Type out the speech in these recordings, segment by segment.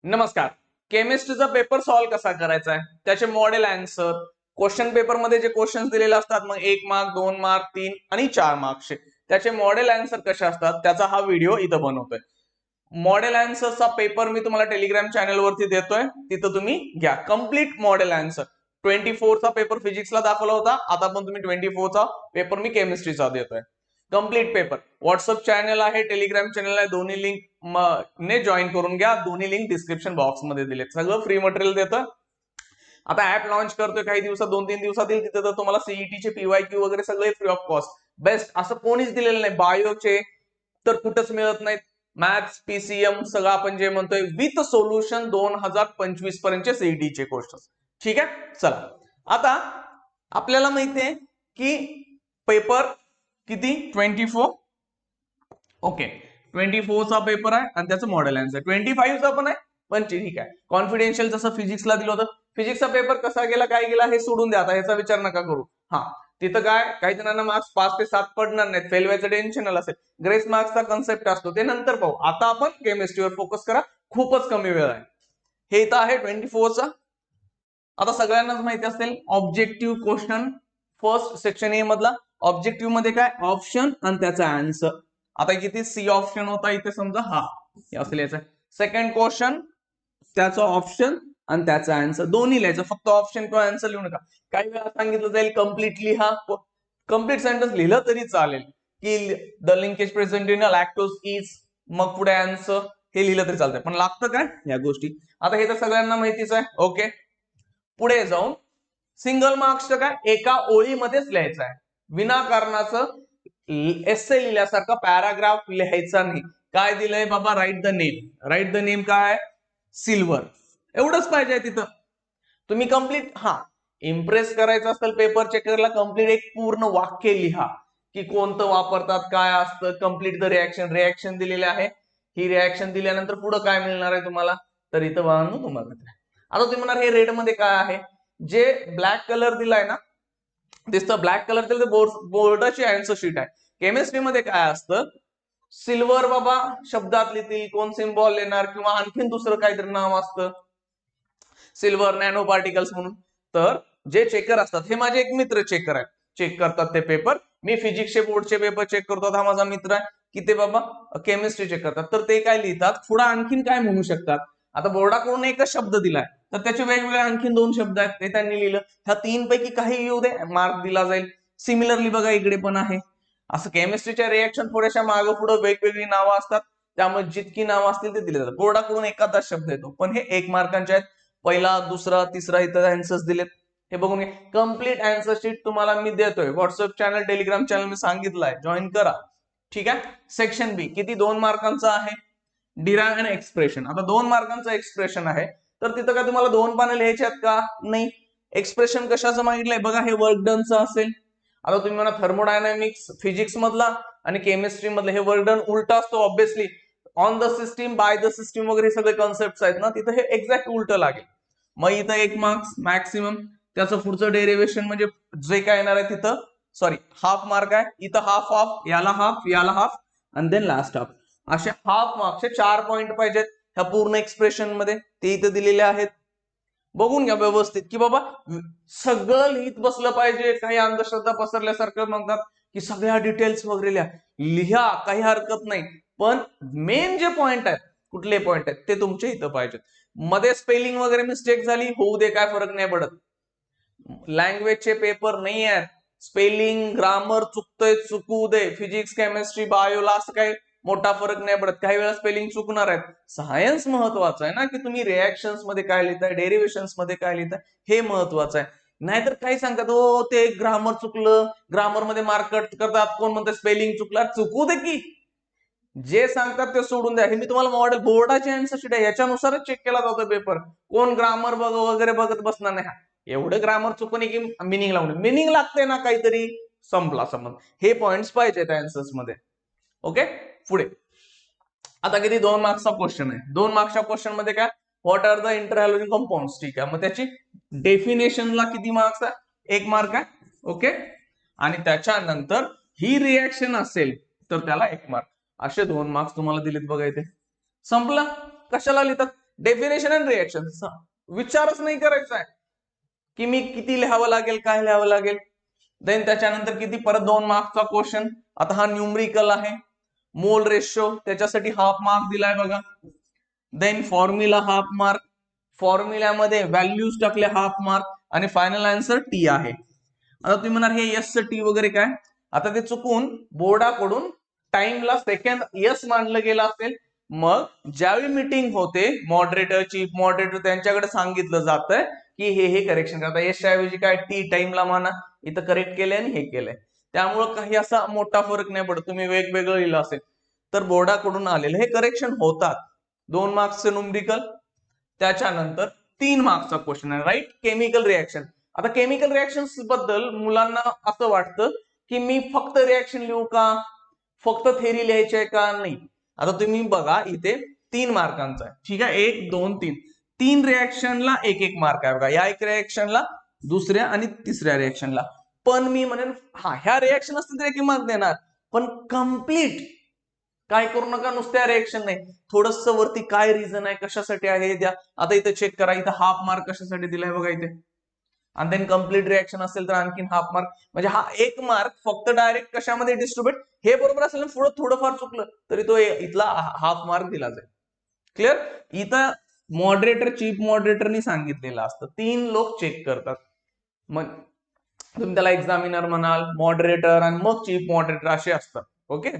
नमस्कार. केमिस्ट्रीचा paper solve कसा करायचा आहे, त्याचे मॉडेल आन्सर, क्वेश्चन पेपर मध्ये जे क्वेश्चन्स दिलेले असतात, मग 1 मार्क 2 मार्क 3 आणि 4 मार्कचे त्याचे मॉडेल आन्सर कसे असतात, त्याचा हा व्हिडिओ इथं बनवतोय. मॉडेल आन्सरचा पेपर मी तुम्हाला टेलिग्राम चॅनल वरती देतोय, तिथं तुम्ही घ्या. कम्प्लीट मॉडेल आन्सर 24 चा पेपर फिजिक्सला दाखवला होता, आता पण तुम्ही 24 चा पेपर मी केमिस्ट्रीचा देतोय. कम्प्लीट पेपर व्हॉट्सअप चॅनल आहे, टेलिग्राम चॅनल आहे, दोन्ही लिंक ने जॉईन करून घ्या. दोन्ही लिंक डिस्क्रिप्शन बॉक्स मध्ये दिलेत. सगळं फ्री मटेरियल देतं. आता ऍप लॉन्च करतोय काही दिवसात, 2-3 दिवसात येईल. तिथे तर तुम्हाला सीईटीचे PYQ वगैरे सगळे फ्री ऑफ कॉस्ट. बेस्ट असं कोणीच दिलेलं नाही. बायोचे तर कुठंच मिळत नाहीत. मॅथ्स PCM सगळं आपण जे म्हणतोय विथ सोल्युशन 2025 पर्यंतचे सीईटीचे क्वेश्चन. ठीक आहे, चला आता आपल्याला माहितीये की पेपर किती 24. ओके, 24 चा पेपर आहे आणि त्याचं मॉडेल आन्सर 25 चा पण आहे, पण ठीक आहे. कॉन्फिडेन्शियल जसं फिजिक्सला दिलं होतं, फिजिक्सचा पेपर कसा गेला काय गेला हे सोडून द्या, आता याचा विचार नका करू. हा, तिथं काय काही जणांना मार्क्स 5 ते 7 पडणार नाहीत, फेल व्हायचं टेन्शन असेल. ग्रेस मार्क्सचा कन्सेप्ट असतो, ते नंतर पाहू. आता आपण केमिस्ट्रीवर फोकस करा, खूपच कमी वेळ आहे. हे इथं आहे 24 चा. आता सगळ्यांनाच माहिती असेल objective question, first section A मधला. ऑब्जेक्टिव्ह मध्ये काय ऑप्शन आणि त्याचा आन्सर. आता किती सी ऑप्शन होता इथे, समजा हा असं लिहायचं. सेकंड क्वेश्चन त्याचं ऑप्शन आणि त्याचा आन्सर दोन्ही लिहायचं, फक्त ऑप्शन किंवा आन्सर लिहू नका. काही वेळा सांगितलं जाईल कम्प्लिटली, हा कम्प्लीट सेंटेन्स लिहिलं तरी चालेल की the linkage present in lactose is, मग पुढे आन्सर हे लिहिलं तरी चालतंय, पण लागतं काय या गोष्टी. आता हे तर सगळ्यांना माहितीच आहे. ओके, पुढे जाऊन सिंगल मार्क्सचं काय एका ओळीमध्येच लिहायचं आहे, विनाकारणाचं एस्से लिहिल्यासारखं पॅराग्राफ लिहायचा नाही. काय दिलंय बाबा, write the name. Write the name काय, सिल्वर, एवढंच पाहिजे तिथं. तुम्ही कम्प्लीट, हा इम्प्रेस करायचं असेल पेपर चेकरला, कम्प्लीट एक पूर्ण वाक्य लिहा की कोणतं वापरतात, काय असतं. कम्प्लीट द रिॲक्शन, रिॲक्शन दिलेले आहे, ही रिॲक्शन दिल्यानंतर पुढे काय मिळणार आहे तुम्हाला, तर इथं वाहन तुम्हाला. आता तुम्ही म्हणणार हे रेड मध्ये काय आहे, जे ब्लॅक कलर दिलाय ना, दिसतं ब्लॅक कलर दिलं, बोर्डाची आन्सर शीट आहे. केमिस्ट्रीमध्ये काय असतं, सिल्वर बाबा शब्दात लिहितील, कोण सिम्बॉल येणार किंवा आणखीन दुसरं काहीतरी नाव असतं, सिल्वर नॅनो पार्टिकल्स म्हणून. तर जे चेकर असतात, हे माझे एक मित्र चेकर आहे, चेक करतात ते पेपर. मी फिजिक्सचे बोर्डचे पेपर चेक करतो, हा माझा मित्र आहे की ते बाबा केमिस्ट्री चेक करतात. तर ते काय लिहितात, पुढे आणखीन काय म्हणू शकतात. आता बोर्डाकडून एकच शब्द दिलाय, तर त्याचे वेगवेगळे आणखीन 2 शब्द आहेत, ते त्यांनी लिहिलं. ह्या 3 पैकी काही येऊ दे, मार्क दिला जाईल. सिमिलरली बघा इकडे पण आहे असं. केमिस्ट्रीच्या रिएक्शन थोड्याशा मागं पुढे वेगवेगळी नावं असतात, त्यामुळे जितकी नावं असतील ते दिले जातात. बोर्डाकडून एखादा शब्द येतो, पण हे 1 मार्कांचे आहेत. पहिला दुसरा तिसरा इथं आन्सर्स दिलेत, हे बघून घ्या. कम्प्लीट आन्सर शीट तुम्हाला मी देतोय. व्हॉट्सअप चॅनल टेलिग्राम चॅनल मी सांगितलंय, जॉईन करा. ठीक आहे. सेक्शन बी किती 2 मार्कांचा आहे, डिराइव्ह अँड एक्सप्रेशन. आता 2 मार्कांचं एक्सप्रेशन आहे, तर तिथं काय तुम्हाला 2 पानं लिहायचे आहेत का, नाही. एक्सप्रेशन कशाचं मागितलंय बघा, हे वर्क डनचं असेल. आता तुम्ही म्हणा थर्मोडायनामिक्स फिजिक्स मधला आणि केमिस्ट्री मधला हे वर्क डन उलटा असतो obviously. On the system, by the system वगैरे सगळे कॉन्सेप्ट आहेत ना, तिथं हे एक्झॅक्ट उलट लागेल. मग इथं 1 मार्क्स मॅक्सिमम. त्याचं पुढचं डेरिव्हेशन म्हणजे जे काय येणार आहे तिथं, सॉरी हाफ मार्क आहे. इथं हाफ हाफ, याला हाफ, याला हाफ आणि देन लास्ट हाफ. असे हाफ मार्क्सचे 4 पॉइंट पाहिजेत ह्या पूर्ण एक्सप्रेशन मध्ये, ते इथं दिलेले आहेत. बघून घ्या व्यवस्थित की बाबा सगळं लिहित बसलं पाहिजे. काही अंधश्रद्धा पसरल्यासारखं म्हणतात की सगळ्या डिटेल्स वगैरे लिहा, काही हरकत नाही, पण मेन जे पॉइंट आहेत, कुठले पॉइंट आहेत ते तुमच्या इथं पाहिजेत. मध्ये स्पेलिंग वगैरे मिस्टेक झाली, होऊ दे, काय फरक नाही पडत. लँग्वेजचे पेपर नाही आहेत, स्पेलिंग ग्रामर चुकतंय चुकू दे. फिजिक्स केमिस्ट्री बायोला असं काही मोठा फरक नाही पडत, काही वेळा स्पेलिंग चुकणार आहेत. सायन्स महत्वाचं आहे ना, की तुम्ही रिएक्शन्स मध्ये काय लिहिताय, डेरिव्हेशन्स मध्ये काय लिहिताय, हे महत्वाचं आहे. नाहीतर काही सांगतात हो ते ग्रामर चुकलं, ग्रामर मध्ये मार्क कट करतात, कोण म्हणतं स्पेलिंग चुकला, चुकू दे की. जे सांगतात ते सोडून द्या. हे मी तुम्हाला मॉडेल बोर्डाची आन्सर शीट आहे, याच्यानुसारच चेक केला जातो पेपर. कोण ग्रामर वगैरे बघत बसणार नाही. एवढं ग्रामर चुकून की मिनिंग लावून, मिनिंग लागते ना काहीतरी, संपला संबंध. हे पॉइंट्स पाहिजेत आन्सर्स मध्ये. ओके, पुढे. आता किती 2 मार्क्सचा क्वेश्चन आहे. 2 मार्क्सच्या क्वेश्चन मध्ये काय, व्हॉट आर द इंटरहॅलोजन कंपाऊंड्स. ठीक आहे, मग त्याची डेफिनेशनला किती मार्क्स आहे, 1 मार्क आहे. ओके, आणि त्याच्यानंतर ही रिएक्शन असेल तर त्याला 1 मार्क. असे 2 मार्क्स तुम्हाला दिलेत बघा इथे. संपलं. कशाला लिहितात, डेफिनेशन अँड रिएक्शन विचारच नाही करायचा आहे की मी किती लिहावं लागेल, काय लिहावं लागेल. देन त्याच्यानंतर किती परत 2 मार्कचा क्वेश्चन. आता हा न्यूमरिकल आहे, मोल रेशो, त्याच्यासाठी हाफ मार्क दिलाय बघा. देन फॉर्म्युला हाफ मार्क, फॉर्म्युल्यामध्ये व्हॅल्यूज टाकले हाफ मार्क, आणि फायनल आन्सर टी आहे. आता तुम्ही म्हणाल हे यस टी वगैरे काय, आता ते चुकून बोर्डाकडून टाइमला सेकंड यस मानलं गेलं असेल. मग ज्यावेळी मीटिंग होते मॉडरेटर, चीफ मॉडरेटर, त्यांच्याकडे सांगितलं जातंय की हे करेक्शन करता. यसच्या ऐवजी काय टी टाइमला माना, इथं करेक्ट केलंय आणि हे केलंय. त्यामुळं काही असा मोठा फरक नाही पडत. तुम्ही वेगवेगळं लिहिलं असेल तर बोर्डाकडून आलेलं हे करेक्शन होतात. 2 मार्क्सचं न्यूमरिकल, त्याच्यानंतर 3 मार्क्सचा क्वेश्चन आहे, राईट. Chemical reaction. आता केमिकल रिएक्शन्स बद्दल मुलांना असं वाटतं की मी फक्त रिएक्शन लिहू का, फक्त थेरी लिहायची आहे का, नाही. आता तुम्ही बघा इथे 3 मार्कांचा आहे, ठीक आहे. 1 2 3, 3 रिएक्शनला 1 मार्क आहे बघा. या एक रिएक्शनला, दुसऱ्या आणि तिसऱ्या रिएक्शनला. पण मी म्हणेन ह्या रिएक्शन असतील तर 1 मार्क देणार, पण कम्प्लीट काय करू नका, नुसत्या रिएक्शन नाही, थोडस वरती काय रिझन आहे, कशासाठी आहे द्या. आता इथे चेक करा, इथं हाफ मार्क कशासाठी दिलाय बघा इथे. आणि देन कम्प्लीट रिएक्शन असेल तर आणखीन हाफ मार्क. म्हणजे हा 1 मार्क फक्त डायरेक्ट कशामध्ये डिस्ट्रीब्युट, हे बरोबर असेल ना, पुढे थोडंफार चुकलं तरी तो इथला हाफ मार्क दिला जाईल. क्लिअर. इथं मॉडरेटर, चीफ मॉडरेटरनी सांगितलेलं असतं, 3 लोक चेक करतात. मग तुम्ही त्याला एक्झामिनर म्हणाल, मॉडरेटर आणि मग चीफ मॉडरेटर असे असतात. ओके.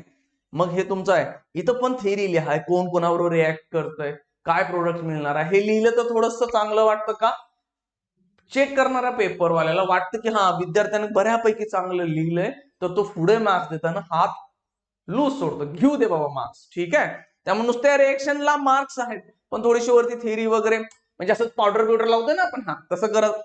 मग हे तुमचं आहे. इथं पण थेरी लिहा, कोण कोणावर रिॲक्ट करतंय, काय प्रोडक्ट मिळणार आहे, हे लिहिलं तर थोडंसं चांगलं वाटतं का, चेक करणाऱ्या पेपरवाल्याला वाटतं की हा विद्यार्थ्याने बऱ्यापैकी चांगलं लिहिलंय, तर तो पुढे मार्क्स देताना हात लूज सोडतो, घेऊ दे बाबा मार्क्स, ठीक आहे. त्यामुळे नुसत्या रिएक्शनला मार्क्स आहेत, पण थोडीशी वरती थेरी वगैरे, म्हणजे असं पावडर बिवडर लावतोय ना आपण, हा तसं करत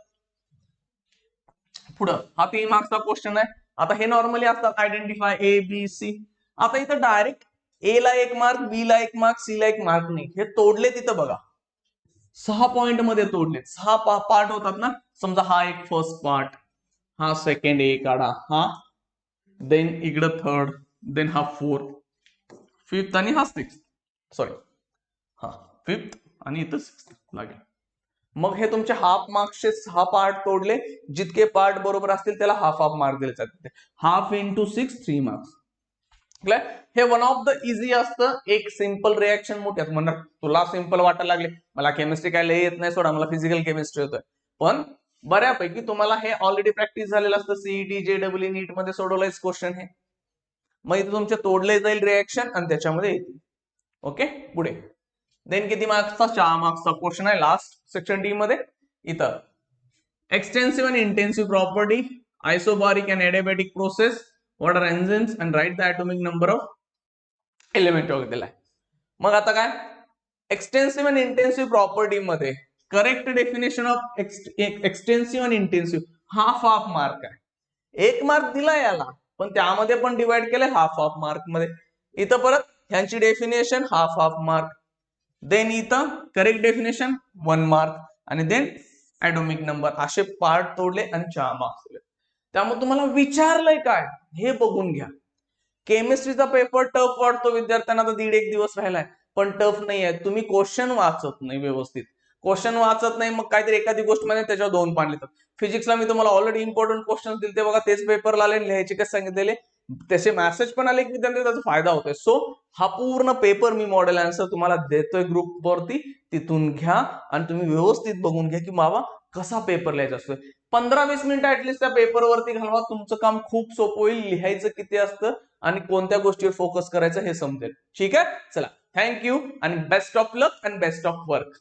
पुढं. हा 3 मार्क्सचा क्वेश्चन आहे. आता हे नॉर्मली असतात आयडेंटिफाय ए बी सी. आता इथं डायरेक्ट ए ला 1 मार्क, बी ला 1 मार्क, सी ला 1 मार्क नाही, हे तोडले तिथं बघा. 6 पॉइंट मध्ये तोडले. 6 पार्ट होतात ना, समजा हा एक फर्स्ट पार्ट, हा सेकंड ए काढा, हा देन इकडं थर्ड, देन हा फोर्थ, फिफ्थ आणि हा सिक्स्थ, सॉरी हा फिफ्थ आणि इथं सिक्स्थ लागेल. मग हे तुमचे हाफ मार्क्सचे 6 पार्ट तोडले. जितके पार्ट बरोबर असतील त्याला हाफ हाफ मार्क दिले जातात. Half into 6 3 marks. हे वन ऑफ द इझी असतं. एक सिंपल रिएक्शन मोठ्यात म्हणणार तुला सिंपल वाटायला लागले, मला केमिस्ट्री काय लय येत नाही सोडा, मला फिजिकल केमिस्ट्री होतोय, पण बऱ्यापैकी तुम्हाला हे ऑलरेडी प्रॅक्टिस झालेलं असतं. सीईटी जेडब्ल्यू नीट मध्ये सोडवलंयच क्वेश्चन हे. मग इथे तुमचे तोडले जाईल रिएक्शन आणि त्याच्यामध्ये येतील. ओके. पुढे देन किती मार्क्सचा, 4 मार्क्सचा क्वेश्चन आहे लास्ट सेक्शन डी मध्ये. इथं extensive and intensive property, isobaric and adiabatic process, what are enzymes and write the atomic number of element वगैरे दिलाय. मग आता काय, एक्सटेन्सिव्ह अँड इंटेन्सिव्ह प्रॉपर्टी मध्ये correct definition of extensive and intensive half half mark आहे. 1 mark दिला याला, पण त्यामध्ये पण डिवाइड केलंय हाफ हाफ मार्क मध्ये. इथं परत ह्यांची definition half half mark, then इथं करेक्ट डेफिनेशन 1 मार्क, आणि देन ॲटॉमिक नंबर, असे पार्ट तोडले आणि 4 मार्क्स दिले. त्यामुळे तुम्हाला विचारलंय काय हे बघून घ्या. केमिस्ट्रीचा पेपर टफ वाटतो विद्यार्थ्यांना, तर 1.5 दिवस राहिलाय, पण टफ नाही आहे. तुम्ही क्वेश्चन वाचत नाही व्यवस्थित, क्वेश्चन वाचत नाही, मग काहीतरी एखादी गोष्ट मध्ये त्याच्यावर 2 पान लिहितात. फिजिक्सला मी तुम्हाला ऑलरेडी इम्पॉर्टंट क्वेश्चन दिले ते बघा, तेच पेपरला आले, लिहायचे कसं सांगितलेले, तसे मेसेज पण आले की विद्यार्थी त्याचा फायदा होतोय. सो हा पूर्ण पेपर मी मॉडेल आन्सर तुम्हाला देतोय ग्रुप वरती, तिथून घ्या आणि तुम्ही व्यवस्थित बघून घ्या की बाबा कसा पेपर लिहायचा असतोय. 15-20 मिनिटं ऍटलीस्ट त्या पेपरवरती घालवा, तुमचं काम खूप सोपं होईल. लिहायचं किती असतं आणि कोणत्या गोष्टीवर फोकस करायचं हे समजेल. ठीक आहे, चला थँक्यू आणि best of luck and best of work.